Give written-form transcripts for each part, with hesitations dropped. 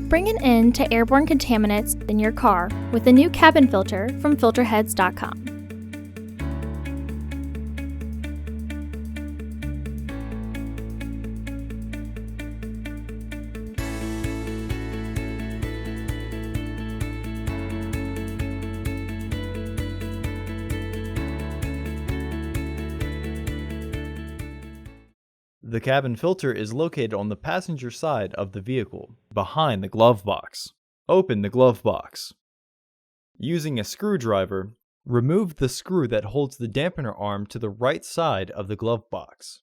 Bring an end to airborne contaminants in your car with the new cabin filter from Filterheads.com. The cabin filter is located on the passenger side of the vehicle, behind the glove box. Open the glove box. Using a screwdriver, remove the screw that holds the dampener arm to the right side of the glove box.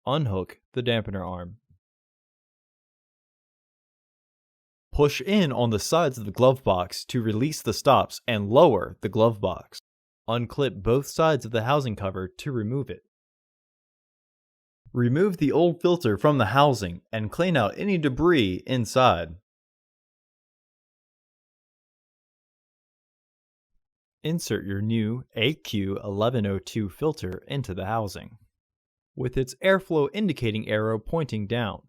Unhook the dampener arm. Push in on the sides of the glove box to release the stops and lower the glove box. Unclip both sides of the housing cover to remove it. Remove the old filter from the housing and clean out any debris inside. Insert your new AQ1102 filter into the housing, with its airflow indicating arrow pointing down.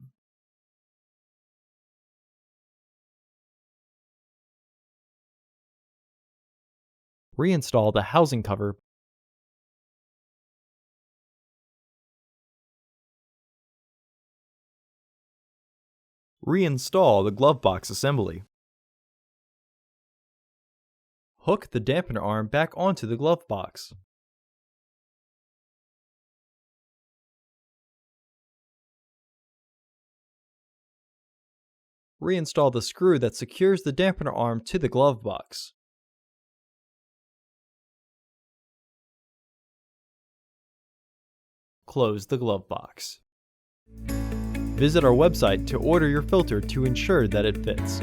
Reinstall the housing cover. Reinstall the glove box assembly. Hook the dampener arm back onto the glove box. Reinstall the screw that secures the dampener arm to the glove box. Close the glove box. Visit our website to order your filter to ensure that it fits.